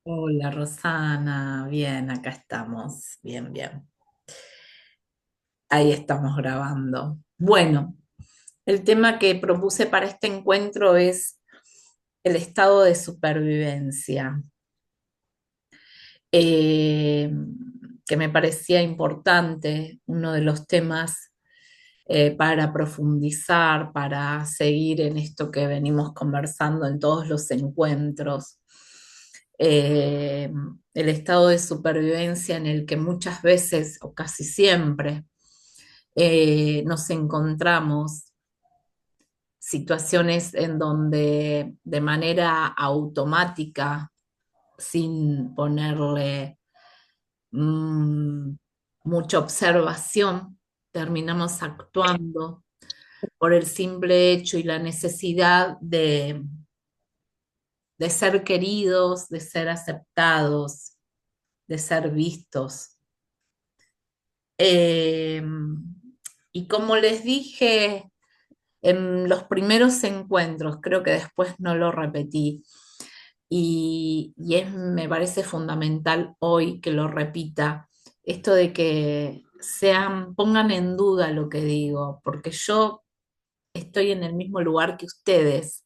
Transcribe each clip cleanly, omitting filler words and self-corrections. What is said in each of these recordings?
Hola Rosana, bien, acá estamos, bien, bien. Ahí estamos grabando. Bueno, el tema que propuse para este encuentro es el estado de supervivencia, eh, que me parecía importante, uno de los temas para profundizar, para seguir en esto que venimos conversando en todos los encuentros. Eh, el estado de supervivencia en el que muchas veces o casi siempre nos encontramos situaciones en donde de manera automática, sin ponerle mm, mucha observación, terminamos actuando por el simple hecho y la necesidad de ser queridos, de ser aceptados, de ser vistos. Eh, y como les dije en los primeros encuentros, creo que después no lo repetí, me parece fundamental hoy que lo repita, esto de que pongan en duda lo que digo, porque yo estoy en el mismo lugar que ustedes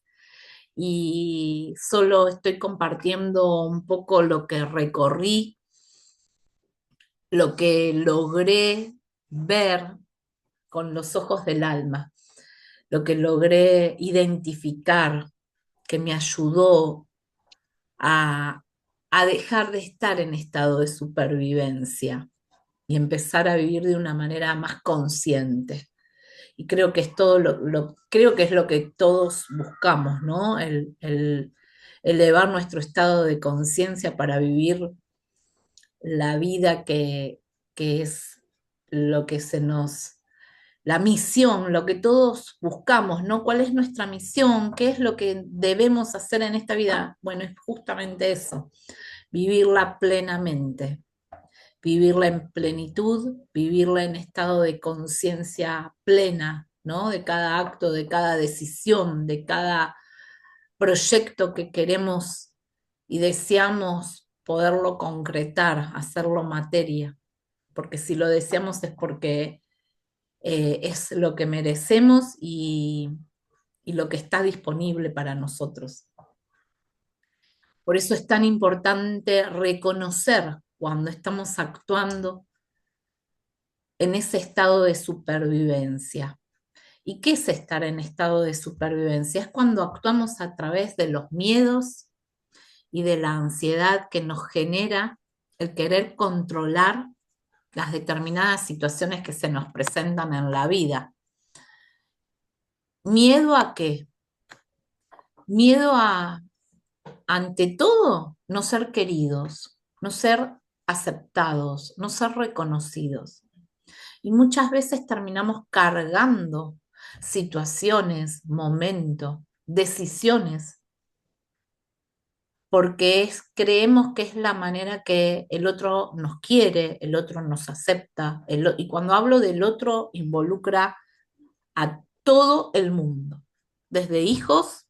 y solo estoy compartiendo un poco lo que recorrí, lo que logré ver con los ojos del alma, lo que logré identificar, que me ayudó a, a dejar de estar en estado de supervivencia y empezar a vivir de una manera más consciente. Y creo que es creo que es lo que todos buscamos, ¿no? Elevar nuestro estado de conciencia para vivir la vida que es lo que la misión, lo que todos buscamos, ¿no? ¿Cuál es nuestra misión? ¿Qué es lo que debemos hacer en esta vida? Bueno, es justamente eso, vivirla plenamente, vivirla en plenitud, vivirla en estado de conciencia plena, ¿no? De cada acto, de cada decisión, de cada proyecto que queremos y deseamos poderlo concretar, hacerlo materia, porque si lo deseamos es porque es lo que merecemos y lo que está disponible para nosotros. Por eso es tan importante reconocer cuando estamos actuando en ese estado de supervivencia. ¿Y qué es estar en estado de supervivencia? Es cuando actuamos a través de los miedos y de la ansiedad que nos genera el querer controlar las determinadas situaciones que se nos presentan en la vida. ¿Miedo a qué? Miedo ante todo, no ser queridos, no ser aceptados, no ser reconocidos. Y muchas veces terminamos cargando situaciones, momentos, decisiones, porque creemos que es la manera que el otro nos quiere, el otro nos acepta. Y cuando hablo del otro, involucra a todo el mundo, desde hijos,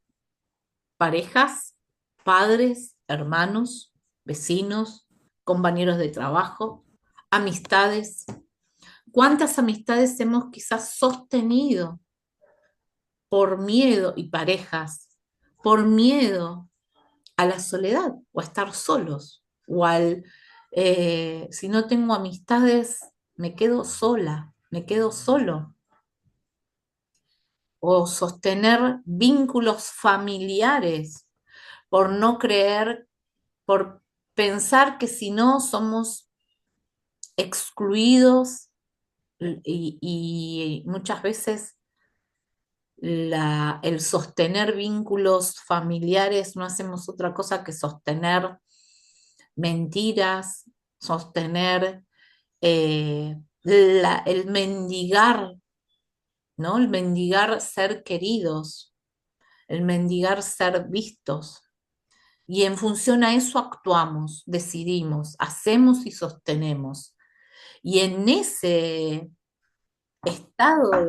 parejas, padres, hermanos, vecinos, compañeros de trabajo, amistades. ¿Cuántas amistades hemos quizás sostenido por miedo y parejas, por miedo a la soledad o a estar solos o si no tengo amistades, me quedo sola, me quedo solo? O sostener vínculos familiares por no creer, por pensar que si no somos excluidos y muchas veces el sostener vínculos familiares no hacemos otra cosa que sostener mentiras, sostener el mendigar, ¿no? El mendigar ser queridos, el mendigar ser vistos. Y en función a eso actuamos, decidimos, hacemos y sostenemos. Y en ese estado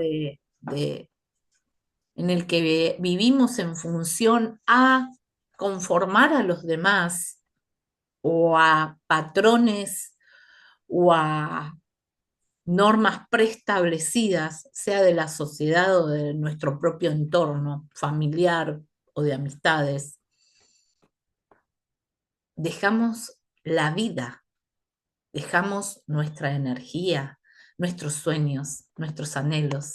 en el que vivimos en función a conformar a los demás, o a patrones o a normas preestablecidas, sea de la sociedad o de nuestro propio entorno familiar o de amistades, dejamos la vida, dejamos nuestra energía, nuestros sueños, nuestros anhelos,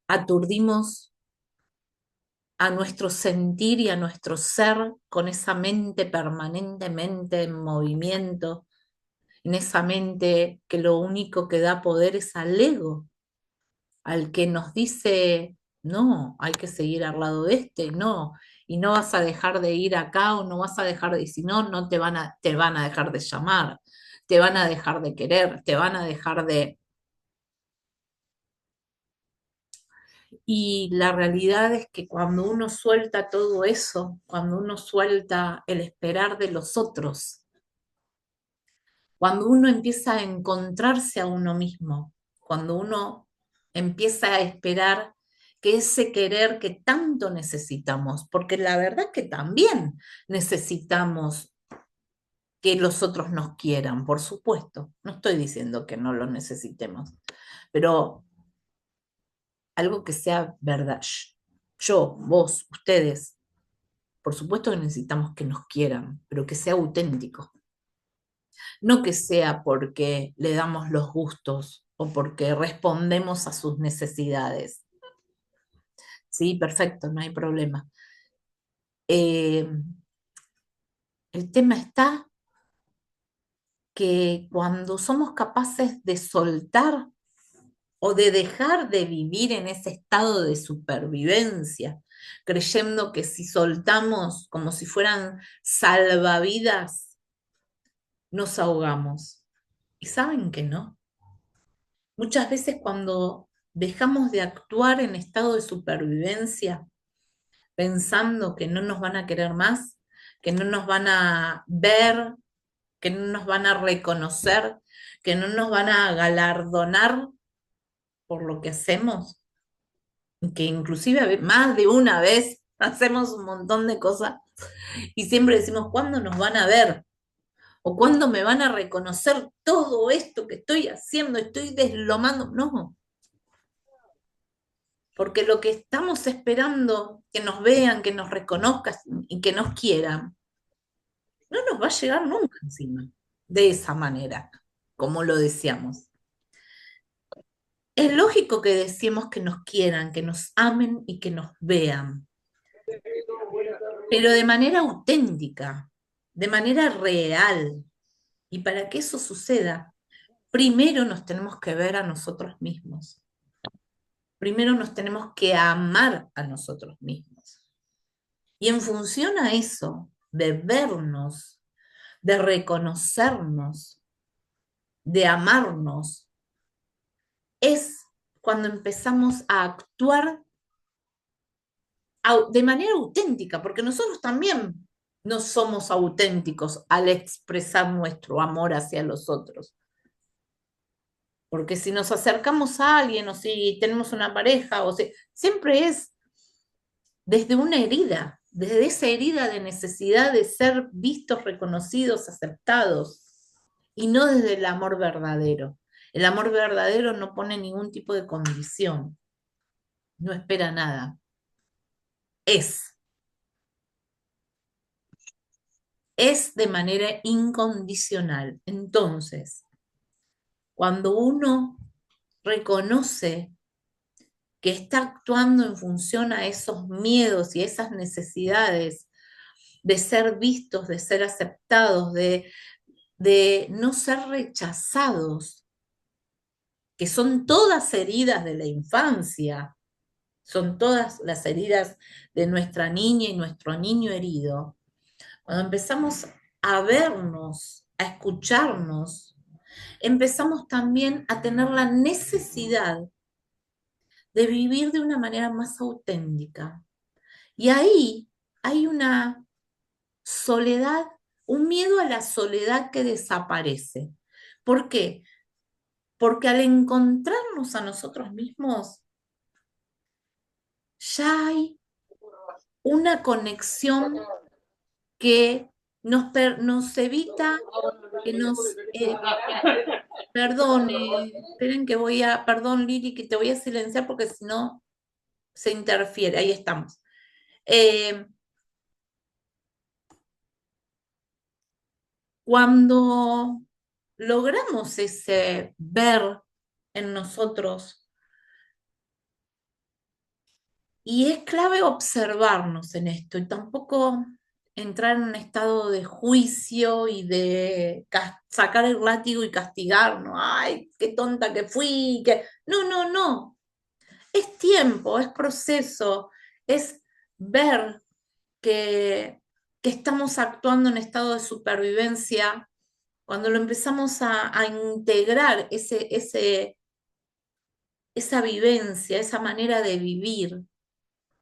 aturdimos a nuestro sentir y a nuestro ser con esa mente permanentemente en movimiento, en esa mente que lo único que da poder es al ego, al que nos dice, no, hay que seguir al lado de este, no, y no vas a dejar de ir acá o no vas a dejar de ir, si no, no te van a dejar de llamar, te van a dejar de querer, te van a dejar de... Y la realidad es que cuando uno suelta todo eso, cuando uno suelta el esperar de los otros, cuando uno empieza a encontrarse a uno mismo, cuando uno empieza a esperar que ese querer que tanto necesitamos, porque la verdad que también necesitamos que los otros nos quieran, por supuesto. No estoy diciendo que no lo necesitemos, pero algo que sea verdad. Yo, vos, ustedes, por supuesto que necesitamos que nos quieran, pero que sea auténtico. No que sea porque le damos los gustos o porque respondemos a sus necesidades. Sí, perfecto, no hay problema. Eh, el tema está que cuando somos capaces de soltar o de dejar de vivir en ese estado de supervivencia, creyendo que si soltamos como si fueran salvavidas, nos ahogamos. Y saben que no. Muchas veces cuando dejamos de actuar en estado de supervivencia, pensando que no nos van a querer más, que no nos van a ver, que no nos van a reconocer, que no nos van a galardonar por lo que hacemos, que inclusive más de una vez hacemos un montón de cosas y siempre decimos, ¿cuándo nos van a ver? ¿O cuándo me van a reconocer todo esto que estoy haciendo? Estoy deslomando. No, porque lo que estamos esperando que nos vean, que nos reconozcan y que nos quieran, no nos va a llegar nunca encima, de esa manera, como lo deseamos. Es lógico que deseemos que nos quieran, que nos amen y que nos vean, pero de manera auténtica, de manera real. Y para que eso suceda, primero nos tenemos que ver a nosotros mismos. Primero nos tenemos que amar a nosotros mismos. Y en función a eso, de vernos, de reconocernos, de amarnos, es cuando empezamos a actuar de manera auténtica, porque nosotros también no somos auténticos al expresar nuestro amor hacia los otros. Porque si nos acercamos a alguien o si tenemos una pareja, o si, siempre es desde una herida, desde esa herida de necesidad de ser vistos, reconocidos, aceptados, y no desde el amor verdadero. El amor verdadero no pone ningún tipo de condición, no espera nada, es, es de manera incondicional. Entonces, cuando uno reconoce que está actuando en función a esos miedos y esas necesidades de ser vistos, de ser aceptados, de no ser rechazados, que son todas heridas de la infancia, son todas las heridas de nuestra niña y nuestro niño herido. Cuando empezamos a vernos, a escucharnos, empezamos también a tener la necesidad de vivir de una manera más auténtica. Y ahí hay una soledad, un miedo a la soledad que desaparece. ¿Por qué? Porque al encontrarnos a nosotros mismos, ya hay una conexión que nos evita que nos, perdone, esperen que perdón Lili, que te voy a silenciar porque si no se interfiere, ahí estamos. Eh, Cuando logramos ese ver en nosotros, y es clave observarnos en esto y tampoco entrar en un estado de juicio y de sacar el látigo y castigarnos, ay, qué tonta que fui, que... No, no, no, es tiempo, es proceso, es ver que, que estamos actuando en estado de supervivencia. Cuando lo empezamos a integrar esa vivencia, esa manera de vivir,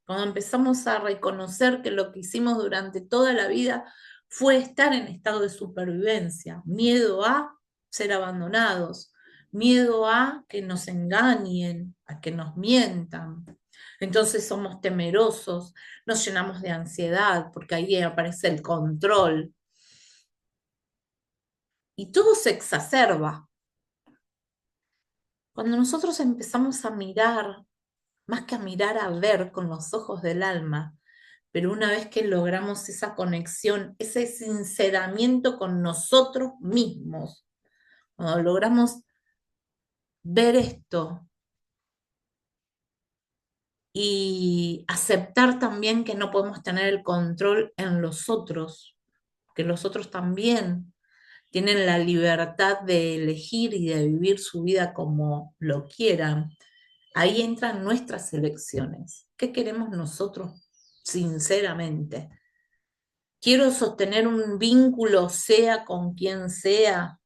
cuando empezamos a reconocer que lo que hicimos durante toda la vida fue estar en estado de supervivencia, miedo a ser abandonados, miedo a que nos engañen, a que nos mientan. Entonces somos temerosos, nos llenamos de ansiedad, porque ahí aparece el control y todo se exacerba. Cuando nosotros empezamos a mirar, más que a mirar, a ver con los ojos del alma, pero una vez que logramos esa conexión, ese sinceramiento con nosotros mismos, cuando logramos ver esto y aceptar también que no podemos tener el control en los otros, que los otros también tienen la libertad de elegir y de vivir su vida como lo quieran. Ahí entran nuestras elecciones. ¿Qué queremos nosotros sinceramente? Quiero sostener un vínculo, sea con quien sea,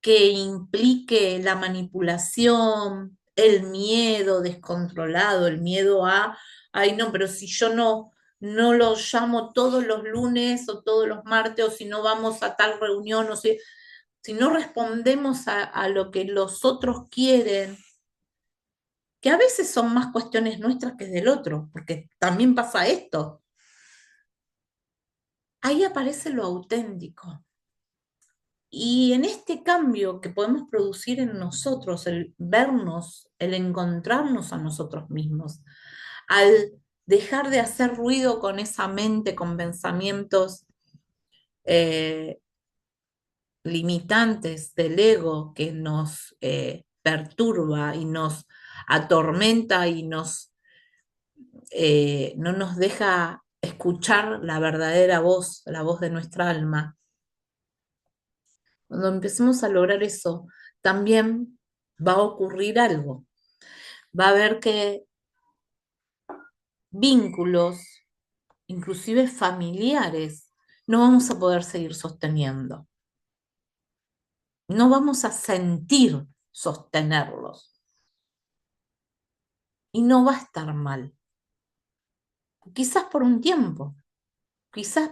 que implique la manipulación, el miedo descontrolado, el miedo a, ay no, pero si yo no lo llamo todos los lunes o todos los martes, o si no vamos a tal reunión, o si no respondemos a lo que los otros quieren, que a veces son más cuestiones nuestras que del otro, porque también pasa esto. Ahí aparece lo auténtico. Y en este cambio que podemos producir en nosotros, el vernos, el encontrarnos a nosotros mismos, al dejar de hacer ruido con esa mente, con pensamientos eh, limitantes del ego que nos perturba y nos atormenta y no nos deja escuchar la verdadera voz, la voz de nuestra alma. Cuando empecemos a lograr eso, también va a ocurrir algo. Va a haber que vínculos, inclusive familiares, no vamos a poder seguir sosteniendo. No vamos a sentir sostenerlos. Y no va a estar mal. Quizás por un tiempo, quizás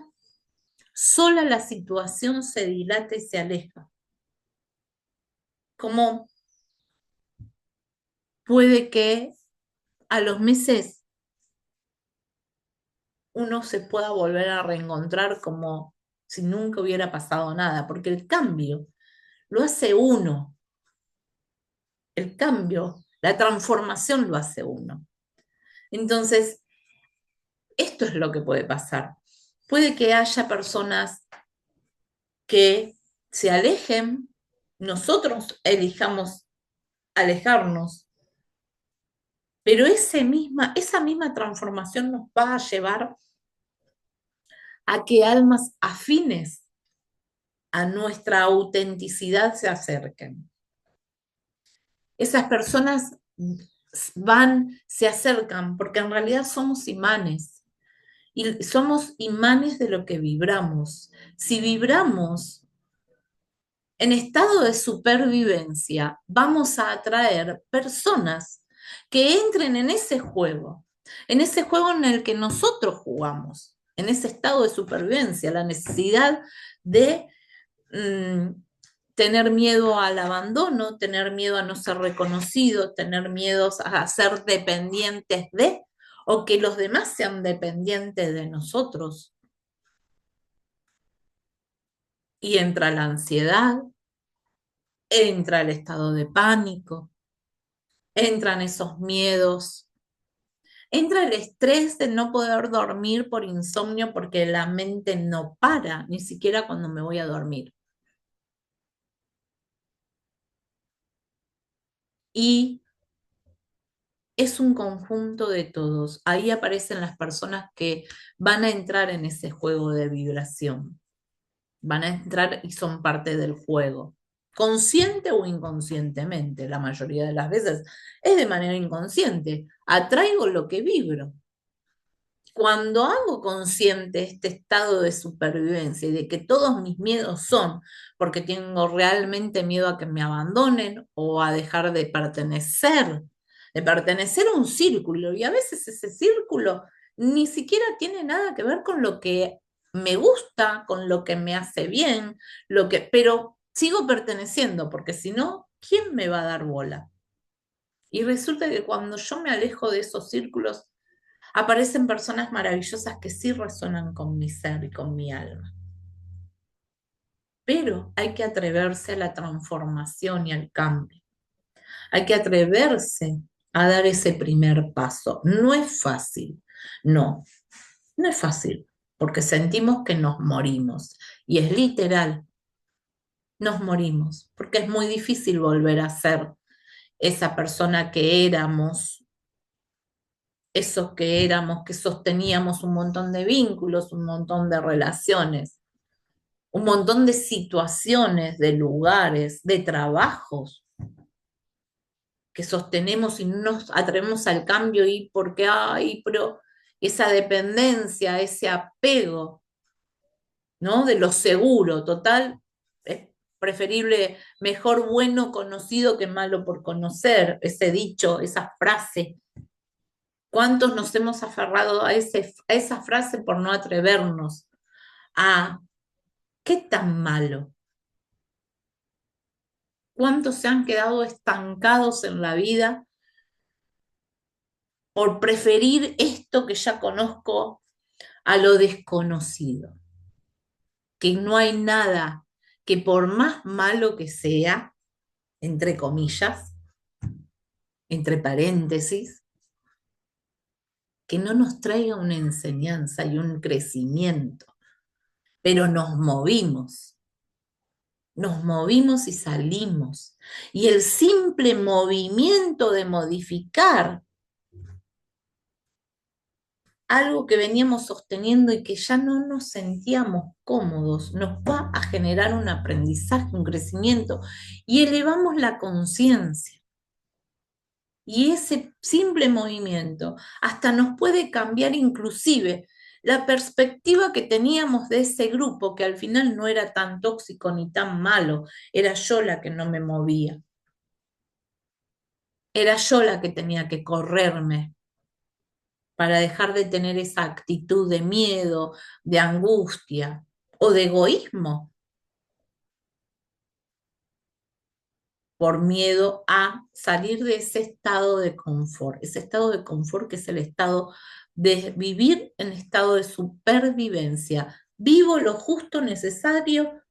sola la situación se dilata y se aleja. Como puede que a los meses uno se pueda volver a reencontrar como si nunca hubiera pasado nada, porque el cambio lo hace uno, el cambio, la transformación lo hace uno. Entonces, esto es lo que puede pasar. Puede que haya personas que se alejen, nosotros elijamos alejarnos, pero esa misma transformación nos va a llevar a que almas afines a nuestra autenticidad se acerquen. Esas personas se acercan, porque en realidad somos imanes, y somos imanes de lo que vibramos. Si vibramos en estado de supervivencia, vamos a atraer personas que entren en ese juego en el que nosotros jugamos, en ese estado de supervivencia, la necesidad de mm, tener miedo al abandono, tener miedo a no ser reconocido, tener miedos a ser dependientes de, o que los demás sean dependientes de nosotros. Y entra la ansiedad, entra el estado de pánico, entran esos miedos, entra el estrés de no poder dormir por insomnio porque la mente no para, ni siquiera cuando me voy a dormir. Y es un conjunto de todos. Ahí aparecen las personas que van a entrar en ese juego de vibración. Van a entrar y son parte del juego. Consciente o inconscientemente, la mayoría de las veces es de manera inconsciente. Atraigo lo que vibro. Cuando hago consciente este estado de supervivencia y de que todos mis miedos son porque tengo realmente miedo a que me abandonen o a dejar de pertenecer a un círculo, y a veces ese círculo ni siquiera tiene nada que ver con lo que me gusta, con lo que me hace bien, pero sigo perteneciendo, porque si no, ¿quién me va a dar bola? Y resulta que cuando yo me alejo de esos círculos, aparecen personas maravillosas que sí resonan con mi ser y con mi alma. Pero hay que atreverse a la transformación y al cambio. Hay que atreverse a dar ese primer paso. No es fácil. No, no es fácil, porque sentimos que nos morimos. Y es literal, nos morimos, porque es muy difícil volver a ser esa persona que éramos, esos que éramos, que sosteníamos un montón de vínculos, un montón de relaciones, un montón de situaciones, de lugares, de trabajos que sostenemos y no nos atrevemos al cambio y porque, ay, pero esa dependencia, ese apego, ¿no? De lo seguro, total, es preferible, mejor bueno conocido que malo por conocer, ese dicho, esa frase. ¿Cuántos nos hemos aferrado a esa frase por no atrevernos a qué tan malo? ¿Cuántos se han quedado estancados en la vida por preferir esto que ya conozco a lo desconocido? Que no hay nada que por más malo que sea, entre comillas, entre paréntesis, que no nos traiga una enseñanza y un crecimiento, pero nos movimos y salimos. Y el simple movimiento de modificar algo que veníamos sosteniendo y que ya no nos sentíamos cómodos, nos va a generar un aprendizaje, un crecimiento y elevamos la conciencia. Y ese simple movimiento hasta nos puede cambiar inclusive la perspectiva que teníamos de ese grupo, que al final no era tan tóxico ni tan malo, era yo la que no me movía, era yo la que tenía que correrme para dejar de tener esa actitud de miedo, de angustia o de egoísmo por miedo a salir de ese estado de confort que es el estado de vivir en estado de supervivencia. Vivo lo justo necesario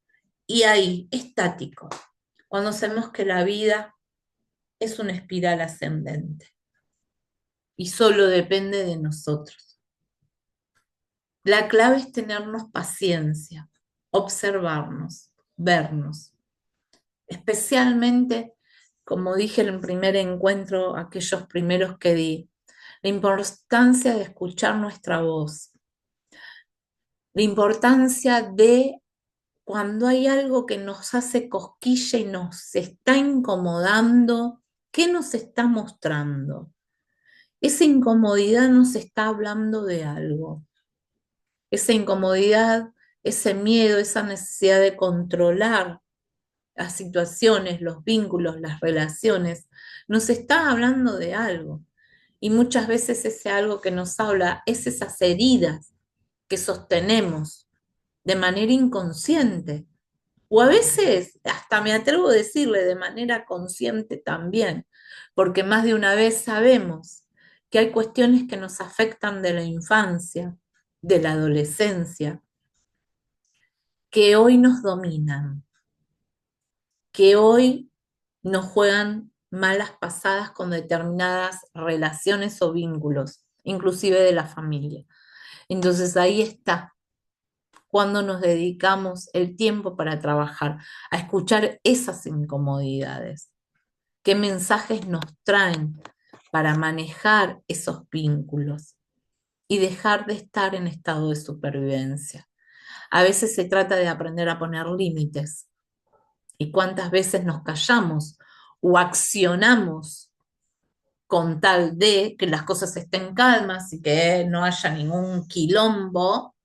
y ahí, estático, cuando sabemos que la vida es una espiral ascendente y solo depende de nosotros. La clave es tenernos paciencia, observarnos, vernos, especialmente, como dije en el primer encuentro, aquellos primeros que di, la importancia de escuchar nuestra voz, la importancia de cuando hay algo que nos hace cosquilla y nos está incomodando, ¿qué nos está mostrando? Esa incomodidad nos está hablando de algo. Esa incomodidad, ese miedo, esa necesidad de controlar las situaciones, los vínculos, las relaciones, nos está hablando de algo. Y muchas veces ese algo que nos habla es esas heridas que sostenemos de manera inconsciente. O a veces, hasta me atrevo a decirle de manera consciente también, porque más de una vez sabemos que hay cuestiones que nos afectan de la infancia, de la adolescencia, que hoy nos dominan, que hoy nos juegan malas pasadas con determinadas relaciones o vínculos, inclusive de la familia. Entonces ahí está, cuando nos dedicamos el tiempo para trabajar, a escuchar esas incomodidades, qué mensajes nos traen para manejar esos vínculos y dejar de estar en estado de supervivencia. A veces se trata de aprender a poner límites. ¿Y cuántas veces nos callamos o accionamos con tal de que las cosas estén calmas y que no haya ningún quilombo?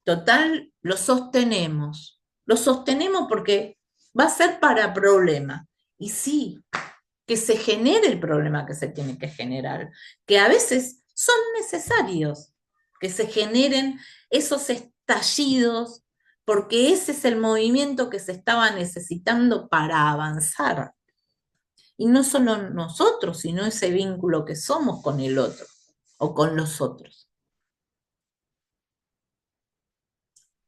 Total, lo sostenemos. Lo sostenemos porque va a ser para problema. Y sí, que se genere el problema que se tiene que generar, que a veces son necesarios, que se generen esos estallidos, porque ese es el movimiento que se estaba necesitando para avanzar. Y no solo nosotros, sino ese vínculo que somos con el otro o con los otros.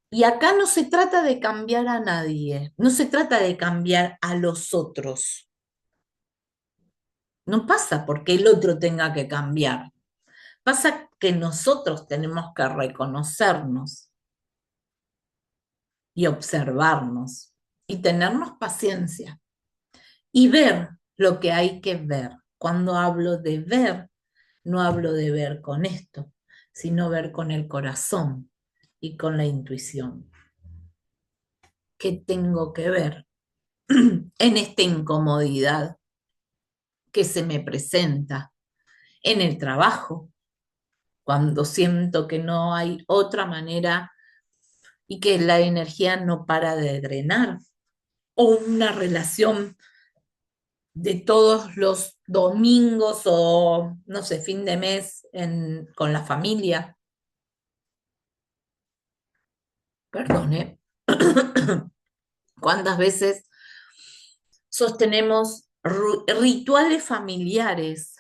Y acá no se trata de cambiar a nadie, no se trata de cambiar a los otros. No pasa porque el otro tenga que cambiar. Pasa que nosotros tenemos que reconocernos y observarnos y tenernos paciencia y ver lo que hay que ver. Cuando hablo de ver, no hablo de ver con esto, sino ver con el corazón y con la intuición. ¿Qué tengo que ver en esta incomodidad que se me presenta en el trabajo, cuando siento que no hay otra manera y que la energía no para de drenar, o una relación de todos los domingos o, no sé, fin de mes con la familia? Perdone. ¿Cuántas veces sostenemos rituales familiares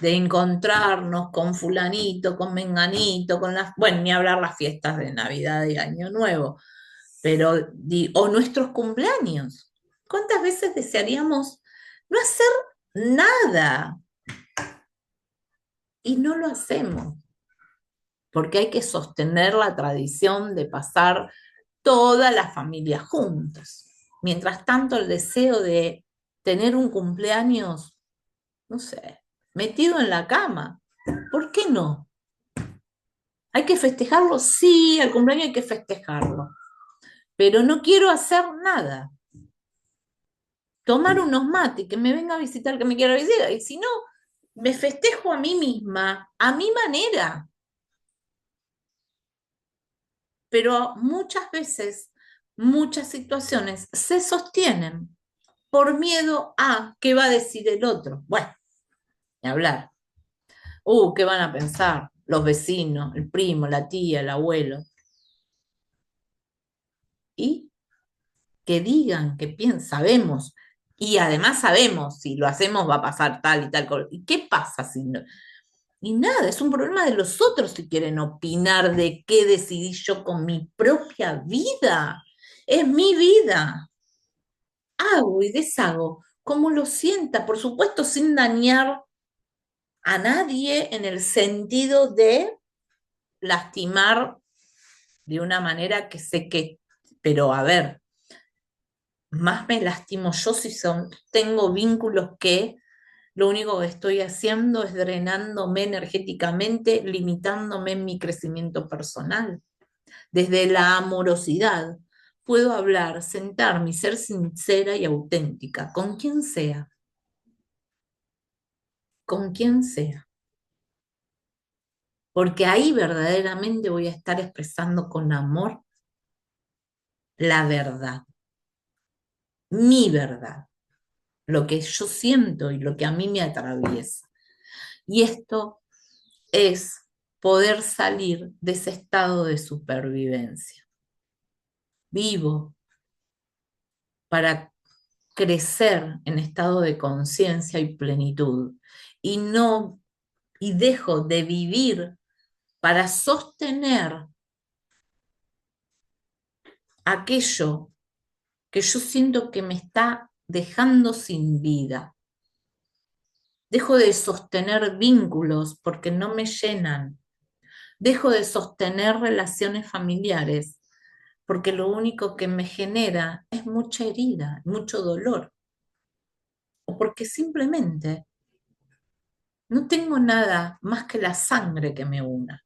de encontrarnos con fulanito, con menganito, con las, bueno, ni hablar las fiestas de Navidad y Año Nuevo, pero, o nuestros cumpleaños? ¿Cuántas veces desearíamos no hacer nada y no lo hacemos? Porque hay que sostener la tradición de pasar toda la familia juntos. Mientras tanto, el deseo de tener un cumpleaños, no sé, metido en la cama, ¿por qué no? ¿Hay que festejarlo? Sí, el cumpleaños hay que festejarlo, pero no quiero hacer nada. Tomar unos mates, que me venga a visitar, que me quiera visitar, y si no, me festejo a mí misma, a mi manera. Pero muchas veces, muchas situaciones se sostienen por miedo a qué va a decir el otro. Bueno, ni hablar. ¿Qué van a pensar los vecinos, el primo, la tía, el abuelo? Y que digan, que piensen, sabemos. Y además sabemos, si lo hacemos va a pasar tal y tal cosa. ¿Y qué pasa si no? Y nada, es un problema de los otros si quieren opinar de qué decidí yo con mi propia vida. Es mi vida. Hago y deshago como lo sienta, por supuesto, sin dañar a nadie en el sentido de lastimar de una manera que sé que, pero a ver, más me lastimo yo si tengo vínculos que lo único que estoy haciendo es drenándome energéticamente, limitándome en mi crecimiento personal. Desde la amorosidad puedo hablar, sentarme y ser sincera y auténtica, con quien sea, con quien sea. Porque ahí verdaderamente voy a estar expresando con amor la verdad, mi verdad, lo que yo siento y lo que a mí me atraviesa. Y esto es poder salir de ese estado de supervivencia. Vivo para crecer en estado de conciencia y plenitud y no y dejo de vivir para sostener aquello que yo siento que me está dejando sin vida. Dejo de sostener vínculos porque no me llenan. Dejo de sostener relaciones familiares porque lo único que me genera es mucha herida, mucho dolor. O porque simplemente no tengo nada más que la sangre que me una.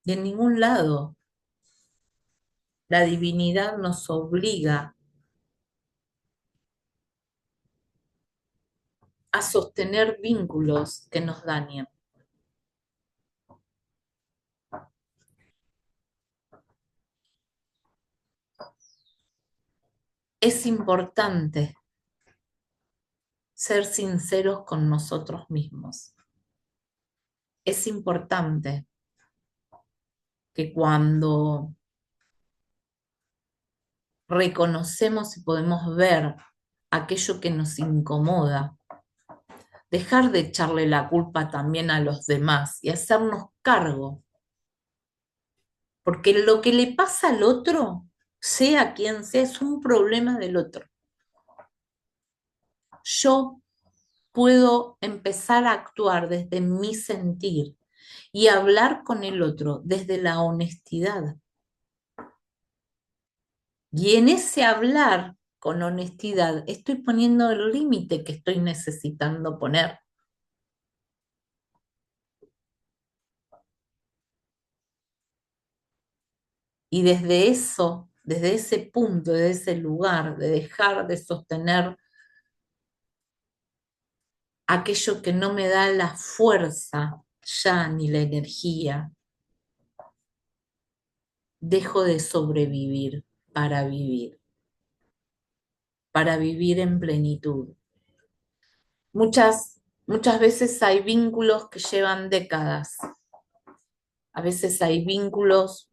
Y en ningún lado la divinidad nos obliga a sostener vínculos que nos dañan. Es importante ser sinceros con nosotros mismos. Es importante que cuando reconocemos y podemos ver aquello que nos incomoda, dejar de echarle la culpa también a los demás y hacernos cargo, porque lo que le pasa al otro, sea quien sea, es un problema del otro. Yo puedo empezar a actuar desde mi sentir y hablar con el otro desde la honestidad. Y en ese hablar con honestidad estoy poniendo el límite que estoy necesitando poner. Y desde eso, desde ese punto, desde ese lugar, de dejar de sostener aquello que no me da la fuerza ya ni la energía, dejo de sobrevivir para vivir, para vivir en plenitud. Muchas veces hay vínculos que llevan décadas, a veces hay vínculos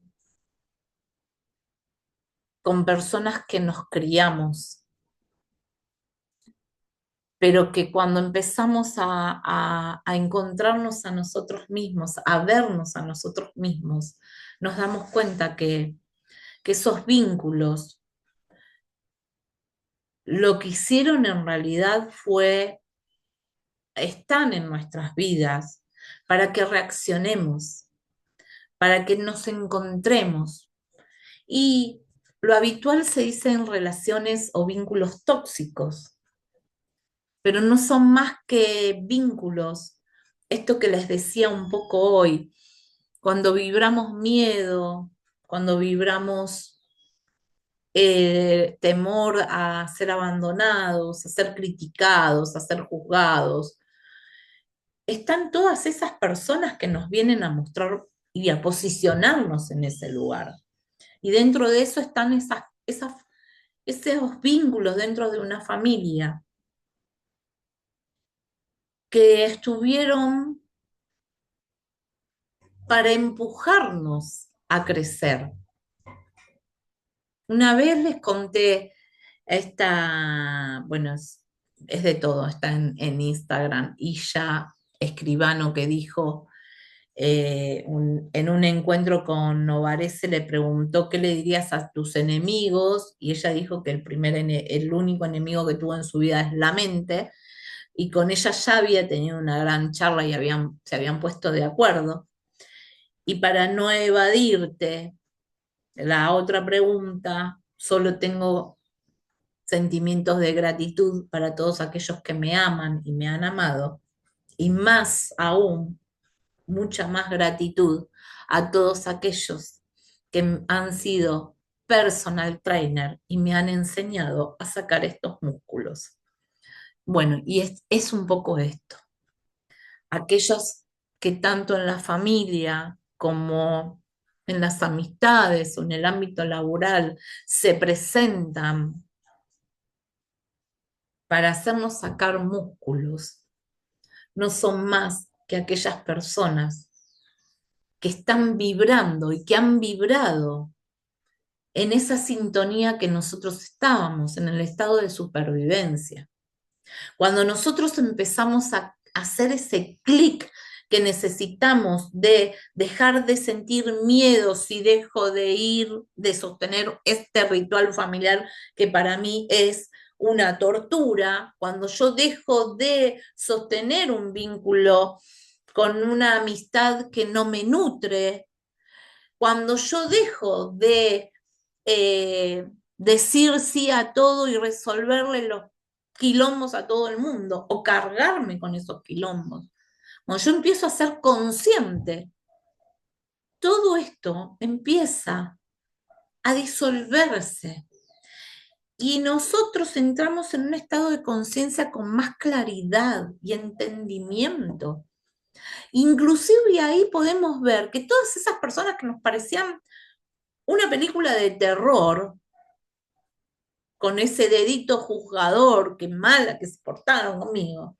con personas que nos criamos, pero que cuando empezamos a encontrarnos a nosotros mismos, a vernos a nosotros mismos, nos damos cuenta que esos vínculos lo que hicieron en realidad fue, están en nuestras vidas para que reaccionemos, para que nos encontremos. Y lo habitual se dice en relaciones o vínculos tóxicos, pero no son más que vínculos. Esto que les decía un poco hoy, cuando vibramos miedo, cuando vibramos temor a ser abandonados, a ser criticados, a ser juzgados, están todas esas personas que nos vienen a mostrar y a posicionarnos en ese lugar. Y dentro de eso están esos vínculos dentro de una familia que estuvieron para empujarnos a crecer. Una vez les conté bueno, es de todo, está en Instagram, Illa Escribano, que dijo en un encuentro con Novarese, le preguntó qué le dirías a tus enemigos, y ella dijo que el único enemigo que tuvo en su vida es la mente, y con ella ya había tenido una gran charla y se habían puesto de acuerdo. Y para no evadirte la otra pregunta, solo tengo sentimientos de gratitud para todos aquellos que me aman y me han amado, y más aún, mucha más gratitud a todos aquellos que han sido personal trainer y me han enseñado a sacar estos músculos. Bueno, y es un poco esto. Aquellos que tanto en la familia como en las amistades o en el ámbito laboral se presentan para hacernos sacar músculos, no son más que aquellas personas que están vibrando y que han vibrado en esa sintonía que nosotros estábamos, en el estado de supervivencia. Cuando nosotros empezamos hacer ese clic que necesitamos de dejar de sentir miedo si dejo de ir, de sostener este ritual familiar que para mí es una tortura, cuando yo dejo de sostener un vínculo con una amistad que no me nutre, cuando yo dejo de decir sí a todo y resolverle los quilombos a todo el mundo o cargarme con esos quilombos. Cuando yo empiezo a ser consciente, todo esto empieza a disolverse y nosotros entramos en un estado de conciencia con más claridad y entendimiento. Inclusive ahí podemos ver que todas esas personas que nos parecían una película de terror, con ese dedito juzgador, que mala que se portaron conmigo,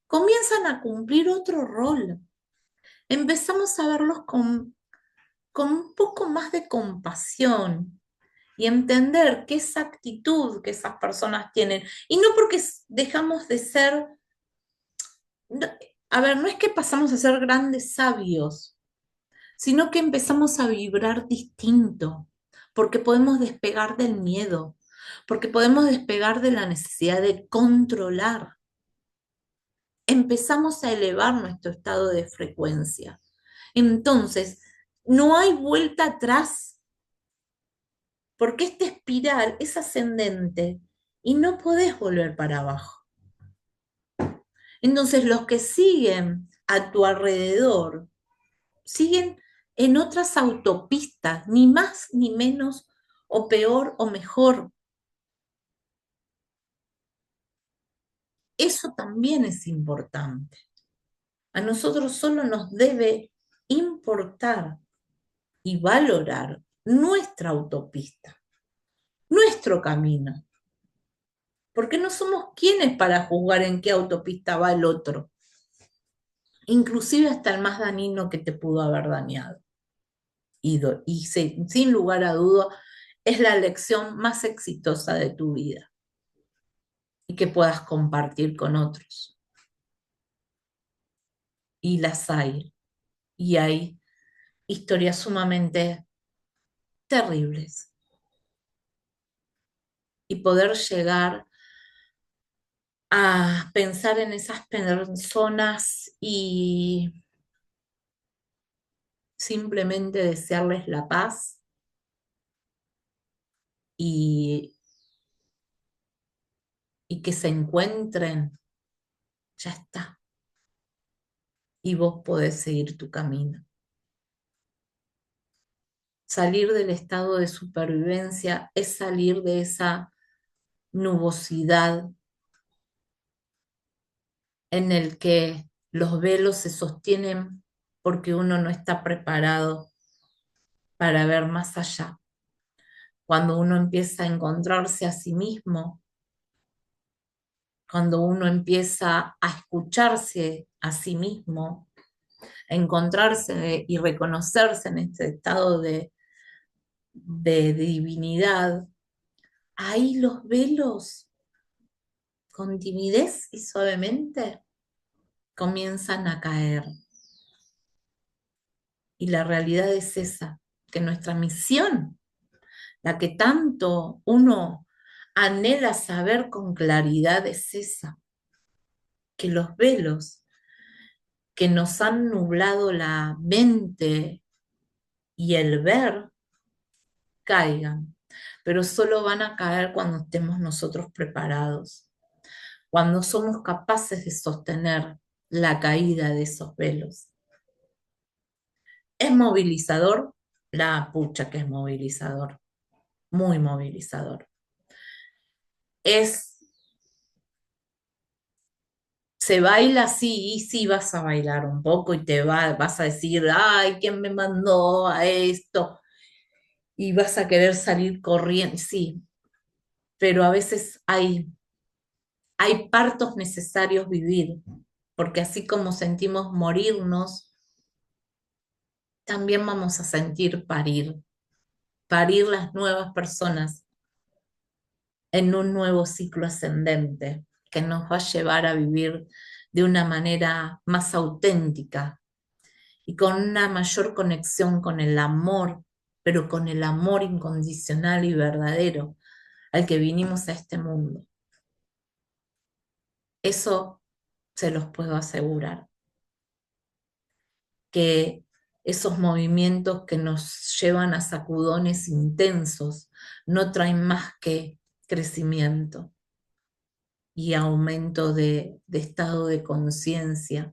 comienzan a cumplir otro rol. Empezamos a verlos con un poco más de compasión y entender que esa actitud que esas personas tienen, y no porque dejamos de ser, no, a ver, no es que pasamos a ser grandes sabios, sino que empezamos a vibrar distinto, porque podemos despegar del miedo, porque podemos despegar de la necesidad de controlar. Empezamos a elevar nuestro estado de frecuencia. Entonces, no hay vuelta atrás, porque esta espiral es ascendente y no podés volver para abajo. Entonces, los que siguen a tu alrededor siguen en otras autopistas, ni más ni menos, o peor o mejor. Eso también es importante. A nosotros solo nos debe importar y valorar nuestra autopista, nuestro camino, porque no somos quienes para juzgar en qué autopista va el otro, inclusive hasta el más dañino que te pudo haber dañado. Y sin lugar a duda, es la lección más exitosa de tu vida y que puedas compartir con otros. Y las hay, y hay historias sumamente terribles. Y poder llegar a pensar en esas personas y simplemente desearles la paz y, y que se encuentren, ya está. Y vos podés seguir tu camino. Salir del estado de supervivencia es salir de esa nubosidad en el que los velos se sostienen porque uno no está preparado para ver más allá. Cuando uno empieza a encontrarse a sí mismo, cuando uno empieza a escucharse a sí mismo, a encontrarse y reconocerse en este estado de divinidad, ahí los velos, con timidez y suavemente, comienzan a caer. Y la realidad es esa, que nuestra misión, la que tanto uno anhela saber con claridad, es esa, que los velos que nos han nublado la mente y el ver caigan, pero solo van a caer cuando estemos nosotros preparados, cuando somos capaces de sostener la caída de esos velos. ¿Es movilizador? La pucha que es movilizador, muy movilizador. Es, se baila sí, y sí vas a bailar un poco y vas a decir, ay, ¿quién me mandó a esto? Y vas a querer salir corriendo, sí, pero a veces hay partos necesarios vivir, porque así como sentimos morirnos, también vamos a sentir parir las nuevas personas en un nuevo ciclo ascendente que nos va a llevar a vivir de una manera más auténtica y con una mayor conexión con el amor, pero con el amor incondicional y verdadero al que vinimos a este mundo. Eso se los puedo asegurar, que esos movimientos que nos llevan a sacudones intensos no traen más que crecimiento y aumento de estado de conciencia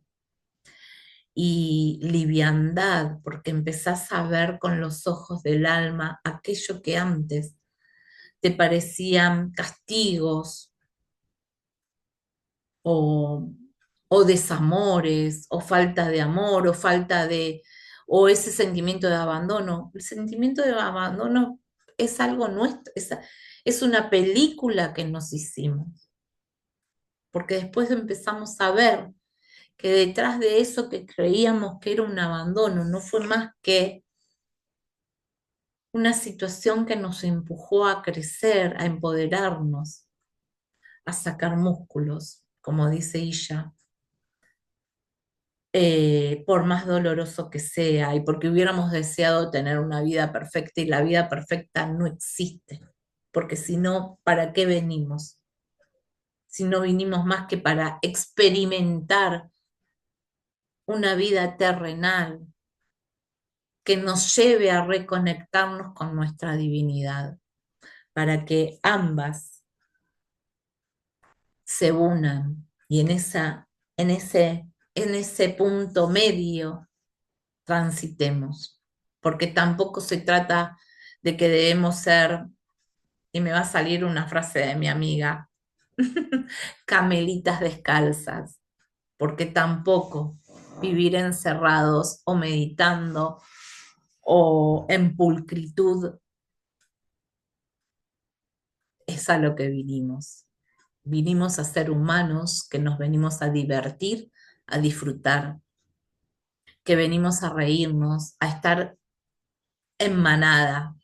y liviandad, porque empezás a ver con los ojos del alma aquello que antes te parecían castigos o, o desamores, o falta de amor, o ese sentimiento de abandono. El sentimiento de abandono es algo nuestro, es una película que nos hicimos, porque después empezamos a ver que detrás de eso que creíamos que era un abandono, no fue más que una situación que nos empujó a crecer, a empoderarnos, a sacar músculos, como dice ella, por más doloroso que sea y porque hubiéramos deseado tener una vida perfecta y la vida perfecta no existe, porque si no, ¿para qué venimos? Si no vinimos más que para experimentar una vida terrenal que nos lleve a reconectarnos con nuestra divinidad, para que ambas se unan y en en ese punto medio transitemos, porque tampoco se trata de que debemos ser, y me va a salir una frase de mi amiga, camelitas descalzas, porque tampoco vivir encerrados o meditando o en pulcritud es a lo que vinimos. Vinimos a ser humanos que nos venimos a divertir, a disfrutar, que venimos a reírnos, a estar en manada,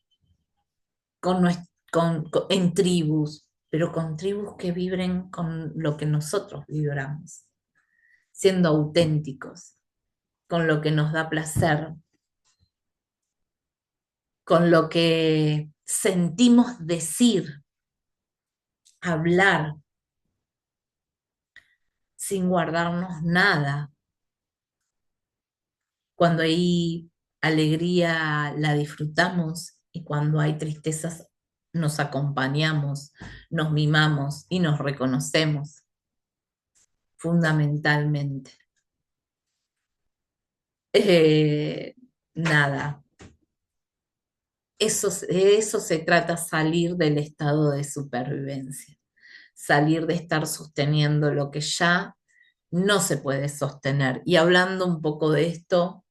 en tribus, pero con tribus que vibren con lo que nosotros vibramos, siendo auténticos, con lo que nos da placer, con lo que sentimos decir, hablar, sin guardarnos nada. Cuando hay alegría la disfrutamos y cuando hay tristezas nos acompañamos, nos mimamos y nos reconocemos fundamentalmente. Eh, nada, de eso se trata, salir del estado de supervivencia, salir de estar sosteniendo lo que ya no se puede sostener. Y hablando un poco de esto,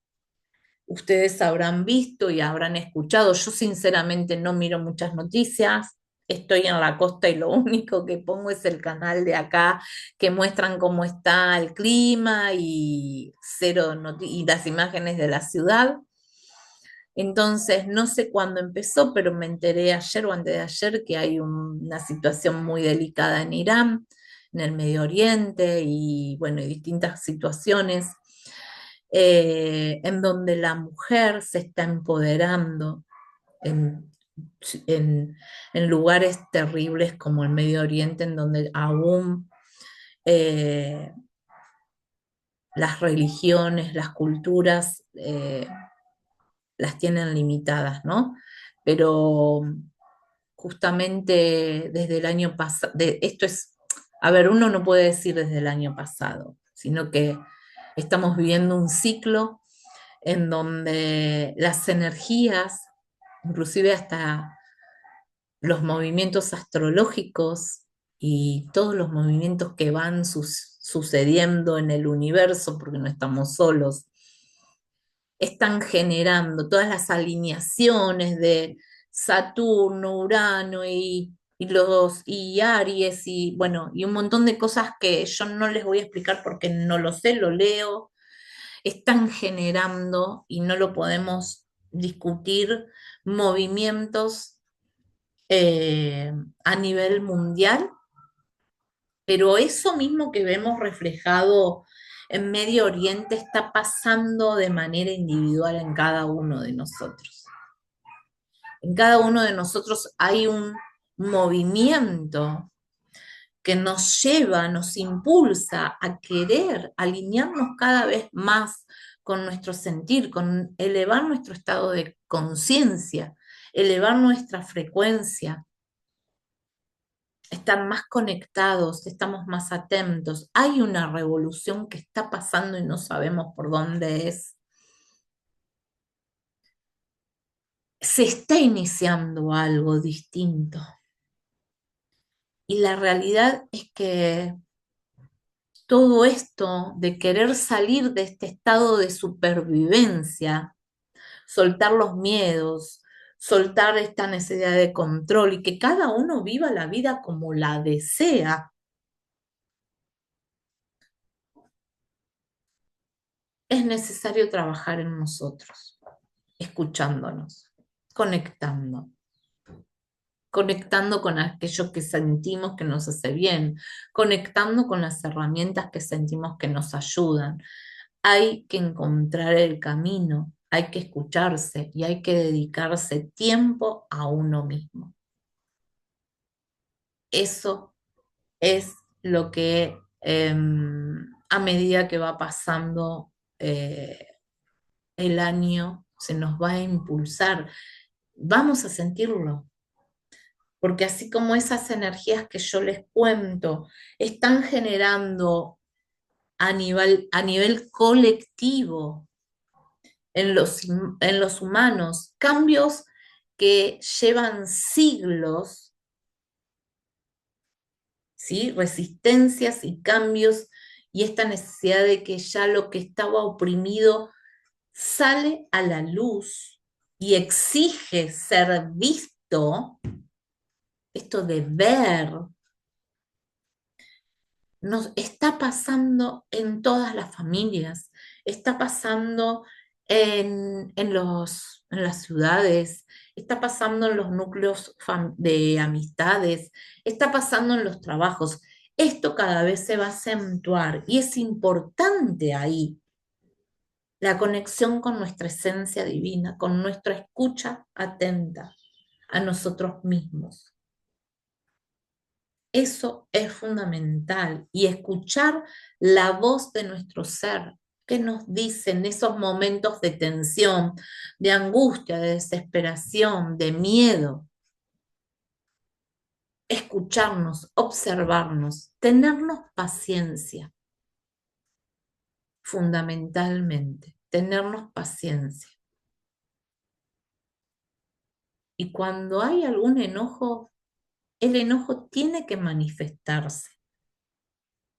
ustedes habrán visto y habrán escuchado. Yo sinceramente no miro muchas noticias. Estoy en la costa y lo único que pongo es el canal de acá que muestran cómo está el clima y y las imágenes de la ciudad. Entonces, no sé cuándo empezó, pero me enteré ayer o antes de ayer que hay una situación muy delicada en Irán, en el Medio Oriente y bueno, y distintas situaciones en donde la mujer se está empoderando en, en- en lugares terribles como el Medio Oriente, en donde aún eh, las religiones, las culturas las tienen limitadas, ¿no? Pero justamente desde el año pasado, esto es, a ver, uno no puede decir desde el año pasado, sino que estamos viviendo un ciclo en donde las energías, inclusive hasta los movimientos astrológicos y todos los movimientos que van sucediendo en el universo, porque no estamos solos, están generando todas las alineaciones de Saturno, Urano y Aries y bueno, y un montón de cosas que yo no les voy a explicar porque no lo sé, lo leo, están generando, y no lo podemos discutir, movimientos a nivel mundial Pero eso mismo que vemos reflejado en Medio Oriente está pasando de manera individual en cada uno de nosotros. En cada uno de nosotros hay un movimiento que nos lleva, nos impulsa a querer alinearnos cada vez más con nuestro sentir, con elevar nuestro estado de conciencia, elevar nuestra frecuencia, estar más conectados, estamos más atentos. Hay una revolución que está pasando y no sabemos por dónde es. Se está iniciando algo distinto. Y la realidad es que todo esto de querer salir de este estado de supervivencia, soltar los miedos, soltar esta necesidad de control y que cada uno viva la vida como la desea, es necesario trabajar en nosotros, escuchándonos, conectando, conectando con aquello que sentimos que nos hace bien, conectando con las herramientas que sentimos que nos ayudan. Hay que encontrar el camino, hay que escucharse y hay que dedicarse tiempo a uno mismo. Eso es lo que a medida que va pasando el año se nos va a impulsar. Vamos a sentirlo, porque así como esas energías que yo les cuento están generando a nivel colectivo en los humanos cambios que llevan siglos, ¿sí? Resistencias y cambios y esta necesidad de que ya lo que estaba oprimido sale a la luz y exige ser visto, esto de ver, nos está pasando en todas las familias, está pasando en las ciudades, está pasando en los núcleos de amistades, está pasando en los trabajos. Esto cada vez se va a acentuar y es importante ahí la conexión con nuestra esencia divina, con nuestra escucha atenta a nosotros mismos. Eso es fundamental y escuchar la voz de nuestro ser, que nos dice en esos momentos de tensión, de angustia, de desesperación, de miedo. Escucharnos, observarnos, tenernos paciencia, fundamentalmente, tenernos paciencia. Y cuando hay algún enojo, el enojo tiene que manifestarse.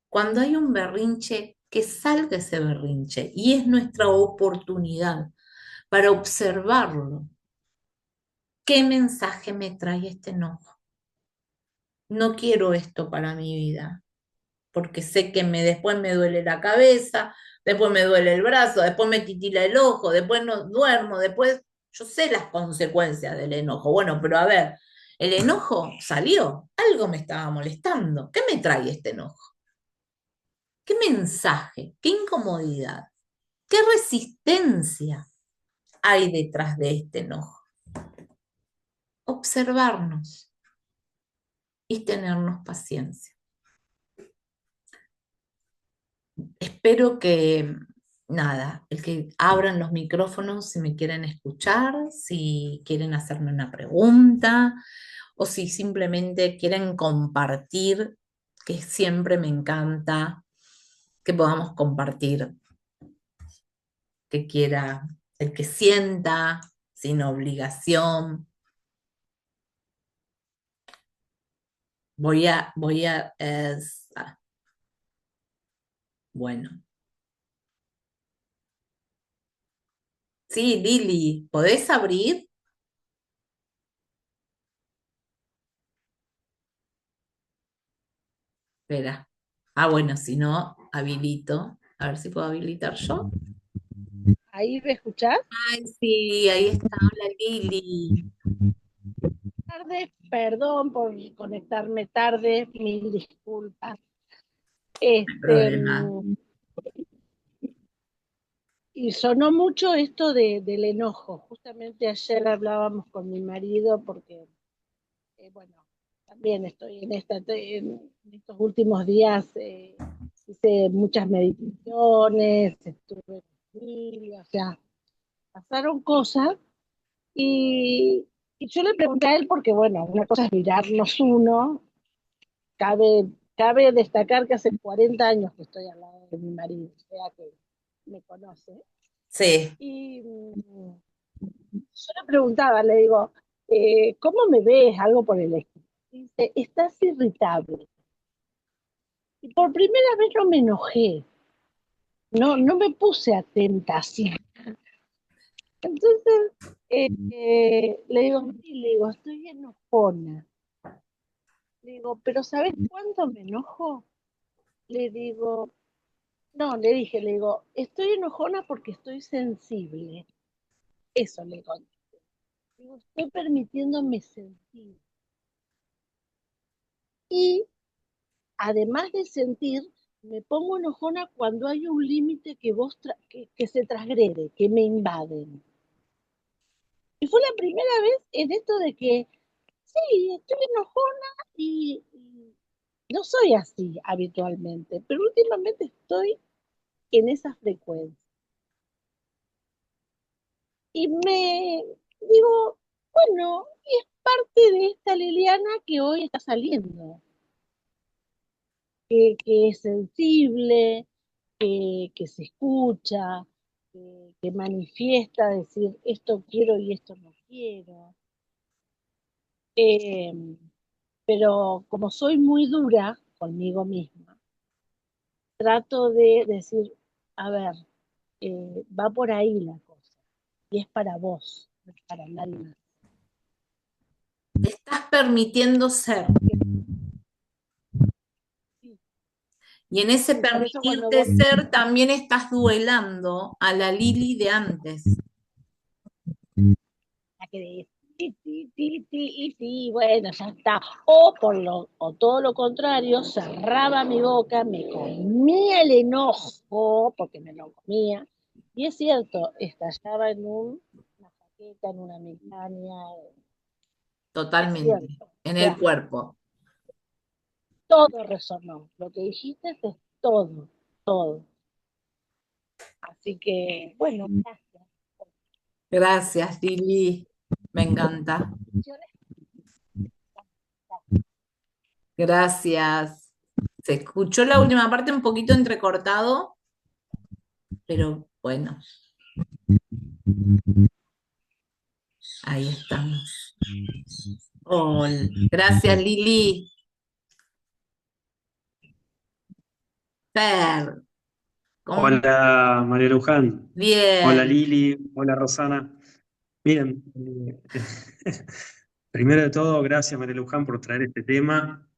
Cuando hay un berrinche, que salga ese berrinche y es nuestra oportunidad para observarlo. ¿Qué mensaje me trae este enojo? No quiero esto para mi vida, porque sé que después me duele la cabeza, después me duele el brazo, después me titila el ojo, después no duermo, después yo sé las consecuencias del enojo. Bueno, pero a ver, el enojo salió, algo me estaba molestando. ¿Qué me trae este enojo? ¿Qué mensaje? ¿Qué incomodidad? ¿Qué resistencia hay detrás de este enojo? Observarnos y tenernos paciencia. Espero que, nada, el que abran los micrófonos si me quieren escuchar, si quieren hacerme una pregunta o si simplemente quieren compartir, que siempre me encanta que podamos compartir, que quiera, el que sienta, sin obligación. Bueno. Sí, Lili, ¿podés abrir? Espera. Ah, bueno, si no, habilito. A ver si puedo habilitar yo. Ahí me escuchás. Ay, sí, ahí está. Hola, Lili. Tarde, perdón por conectarme tarde, mil disculpas. No hay Este, problema. y sonó mucho esto del enojo. Justamente ayer hablábamos con mi marido porque, bueno, también estoy en estos últimos días, hice muchas meditaciones, estuve en familia, o sea, pasaron cosas y, y yo le pregunté a él porque, bueno, una cosa es mirarnos uno, cabe destacar que hace 40 años que estoy al lado de mi marido, o sea que me conoce. Sí. Y yo le preguntaba, le digo, ¿cómo me ves? Algo por el estilo. Dice, estás irritable. Y por primera vez no me enojé, no me puse atenta así. Entonces, le digo, sí, le digo, estoy enojona. Le digo, pero ¿sabes cuándo me enojo? Le digo, no, le dije, le digo, estoy enojona porque estoy sensible. Eso le conté. Digo, estoy permitiéndome sentir. Y además de sentir, me pongo enojona cuando hay un límite que se transgrede, que me invaden. Y fue la primera vez en esto de que, sí, estoy enojona y no soy así habitualmente, pero últimamente estoy en esa frecuencia. Y me digo, bueno, y es parte de esta Liliana que hoy está saliendo, que es sensible, que se escucha, que manifiesta, decir esto quiero y esto no quiero. Eh, pero como soy muy dura conmigo misma, trato de decir, a ver, va por ahí la cosa, y es para vos, no es para nadie más. Te estás permitiendo ser. Sí, Y en ese sí, por eso cuando permitirte vos ser también estás duelando a la Lili de antes. la que y bueno, ya está. O todo lo contrario, cerraba mi boca, me comía el enojo, porque me lo comía, y es cierto, estallaba una jaqueca, en una migraña, es Totalmente. cierto. O En el sea, cuerpo. todo resonó. Lo que dijiste es todo, todo. Así que, bueno, gracias por Gracias, Lili. Me encanta. las reflexiones. Gracias. Se escuchó la última parte un poquito entrecortado, pero bueno, ahí estamos. Gracias, Lili. Fer, ¿cómo? Hola María Luján, hola Bien. Lili, hola Rosana. Miren, primero de todo, gracias María Luján por traer este tema,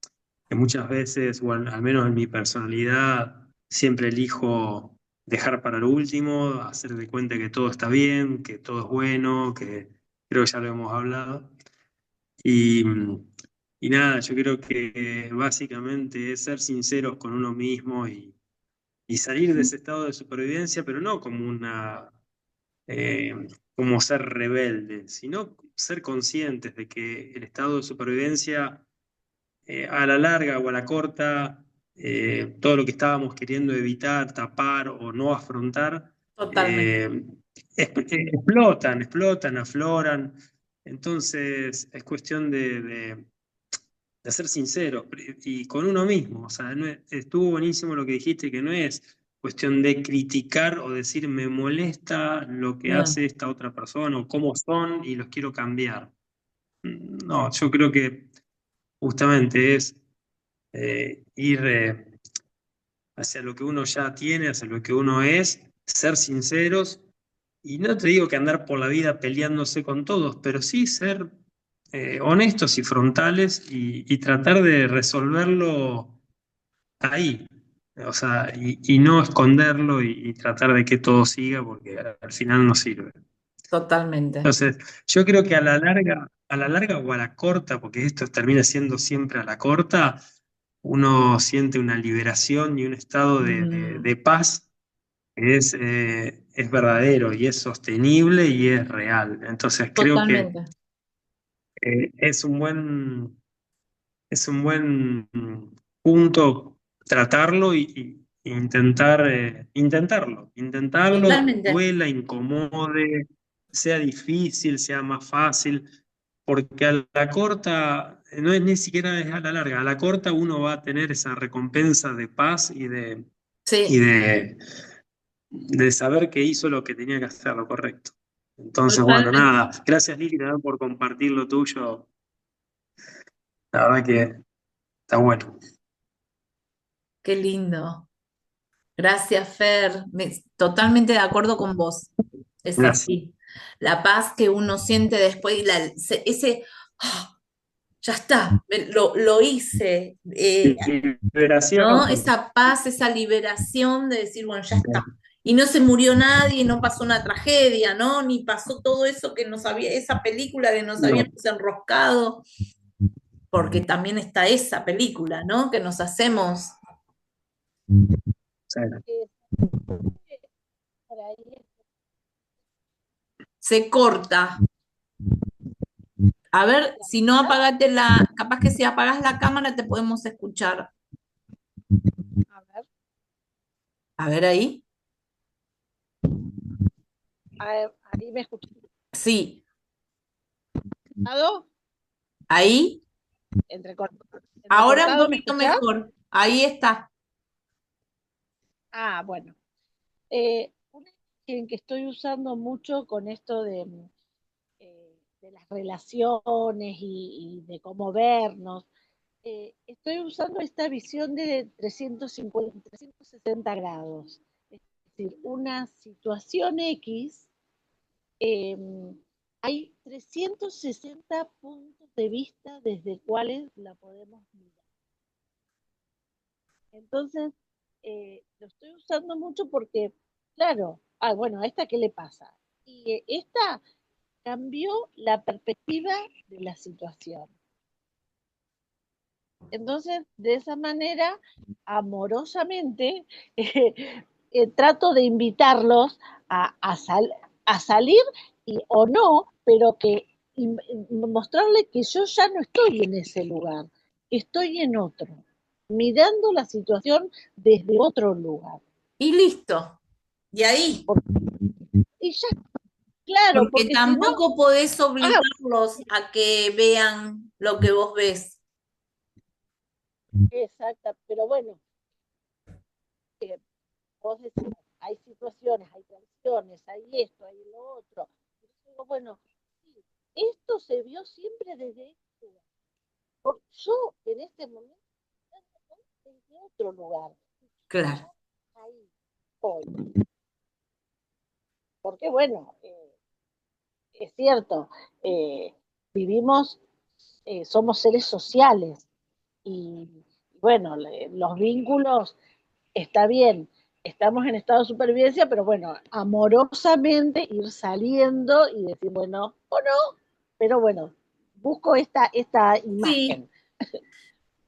que muchas veces, o al menos en mi personalidad, siempre elijo dejar para lo último, hacer de cuenta que todo está bien, que todo es bueno, que creo que ya lo hemos hablado. Y, y nada, yo creo que básicamente es ser sinceros con uno mismo y salir de ese estado de supervivencia, pero no como eh, como ser rebelde, sino ser conscientes de que el estado de supervivencia, a la larga o a la corta, todo lo que estábamos queriendo evitar, tapar o no afrontar, Totalmente, eh, explotan, afloran. Entonces es cuestión de ser sincero y con uno mismo. O sea, estuvo buenísimo lo que dijiste, que no es cuestión de criticar o decir me molesta lo que no, hace esta otra persona o cómo son y los quiero cambiar. No, yo creo que justamente es ir hacia lo que uno ya tiene, hacia lo que uno es, ser sinceros y no te digo que andar por la vida peleándose con todos, pero sí ser honestos y frontales y tratar de resolverlo ahí. O sea, y no esconderlo y tratar de que todo siga porque al final no sirve. totalmente. Entonces, yo creo que a la larga o a la corta, porque esto termina siendo siempre a la corta, uno siente una liberación y un estado Mm, de paz que es verdadero y es sostenible y es real. Entonces creo que totalmente. es un buen punto tratarlo y intentar, intentarlo, Totalmente. duela, incomode, sea difícil, sea más fácil, porque a la corta, no es ni siquiera es a la larga, a la corta uno va a tener esa recompensa de paz y Sí, de saber que hizo lo que tenía que hacer, lo correcto. Entonces, bueno, totalmente. nada, gracias Lili también por compartir lo tuyo, la verdad que está bueno. Qué lindo. Gracias, Fer. Totalmente de acuerdo con vos. Es Gracias. así. La paz que uno siente después y ese, "Ah, ya está, lo hice", ¿no? Liberación. Esa paz, esa liberación de decir, bueno, ya está. Y no se murió nadie, no pasó una tragedia, ¿no? Ni pasó todo eso que nos había, esa película que nos No. habíamos enroscado, porque también está esa película, ¿no? Que nos hacemos, Sí. Eh, por ahí se corta. A ver, si no apagate capaz que si apagas la cámara te podemos escuchar. a ver, A ver ahí. ahí me escuchado Sí, ahí. Ahora un entrecortado, ¿me poquito escuchás? mejor. Ahí está. Ah, bueno. Una imagen que estoy usando mucho con esto de las relaciones y de cómo vernos, estoy usando esta visión de 350, 360 grados. Es decir, una situación X, eh, hay 360 puntos de vista desde cuales la podemos mirar. Entonces, lo estoy usando mucho porque, claro, bueno, ¿a esta qué le pasa? Y esta cambió la perspectiva de la situación. Entonces, de esa manera, amorosamente, trato de invitarlos a salir o no, pero que mostrarle que yo ya no estoy en ese lugar, estoy en otro, mirando la situación desde otro lugar. Y listo. Y ahí. Y ya, claro, Porque porque si no, tampoco podés ah, obligarlos a que vean lo que vos ves. exacta, pero bueno, eh, vos decís, hay situaciones, hay traiciones, hay esto, hay lo otro. Y yo digo, bueno, sí, esto se vio siempre desde este lugar. Porque yo en este momento desde otro lugar. Claro. Ahí estoy. Porque bueno, es cierto, eh, vivimos, somos seres sociales y bueno, los vínculos está bien, estamos en estado de supervivencia, pero bueno, amorosamente ir saliendo y decir, bueno, o no, pero bueno, busco esta Sí, imagen.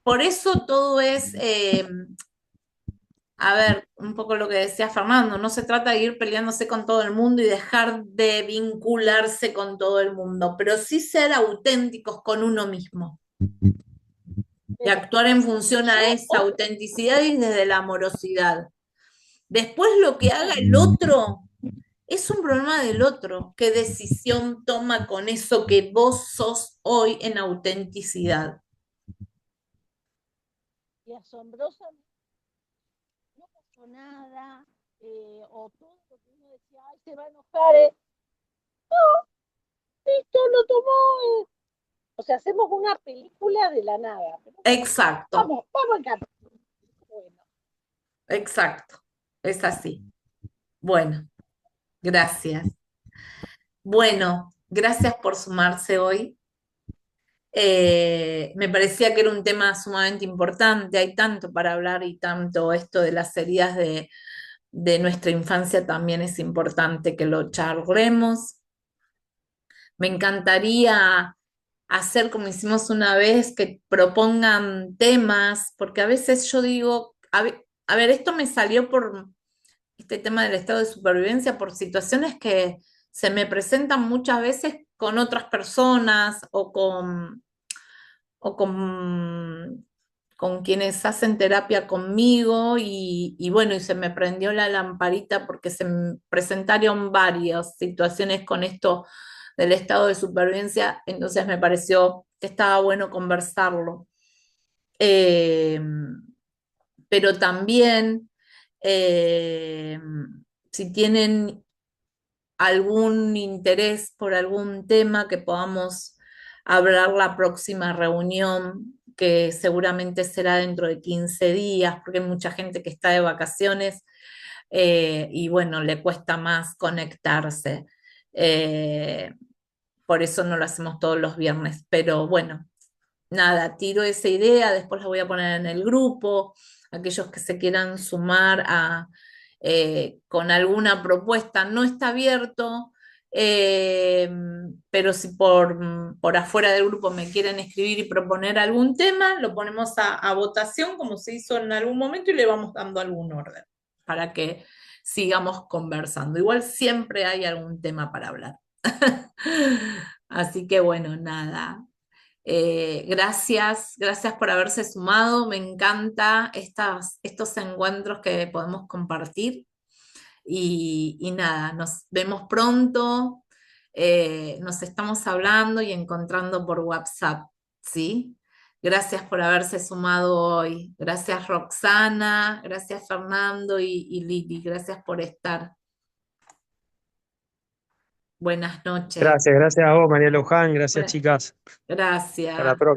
por eso todo es, a ver, un poco lo que decía Fernando, no se trata de ir peleándose con todo el mundo y dejar de vincularse con todo el mundo, pero sí ser auténticos con uno mismo y Pero actuar en si función yo, a esa autenticidad y desde la amorosidad. Después lo que haga exacto, el otro es un problema del otro. ¿Qué decisión toma con eso que vos sos hoy en autenticidad? y asombrosamente no pasó nada, o todo lo que uno decía, ay, se va a enojar, listo, lo tomó. O sea, hacemos una película de la nada. Pero bueno, Exacto, vamos acá. Bueno, exacto. Es así. Bueno, gracias. Bueno, gracias por sumarse hoy. Me parecía que era un tema sumamente importante. Hay tanto para hablar y tanto esto de las heridas de nuestra infancia también es importante que lo charlemos. Me encantaría hacer como hicimos una vez, que propongan temas, porque a veces yo digo, a ver, esto me salió por este tema del estado de supervivencia, por situaciones que se me presentan muchas veces con otras personas o con quienes hacen terapia conmigo y bueno, y se me prendió la lamparita porque se me presentaron varias situaciones con esto del estado de supervivencia, entonces me pareció que estaba bueno conversarlo. Eh, pero también, eh, si tienen algún interés por algún tema que podamos hablar la próxima reunión, que seguramente será dentro de 15 días, porque hay mucha gente que está de vacaciones y bueno, le cuesta más conectarse. Eh, por eso no lo hacemos todos los viernes, pero bueno, nada, tiro esa idea, después la voy a poner en el grupo, aquellos que se quieran sumar con alguna propuesta, no está abierto, eh, pero si por afuera del grupo me quieren escribir y proponer algún tema, lo ponemos a votación como se hizo en algún momento y le vamos dando algún orden para que sigamos conversando. Igual siempre hay algún tema para hablar. Así que bueno, nada. Gracias por haberse sumado. Me encanta estos encuentros que podemos compartir. Y nada, nos vemos pronto. Nos estamos hablando y encontrando por WhatsApp, ¿sí? Gracias por haberse sumado hoy. Gracias Roxana, gracias Fernando y Lili. Gracias por estar. Buenas noches. Gracias a vos, María Luján, gracias Bueno, chicas. Hasta la gracias. próxima.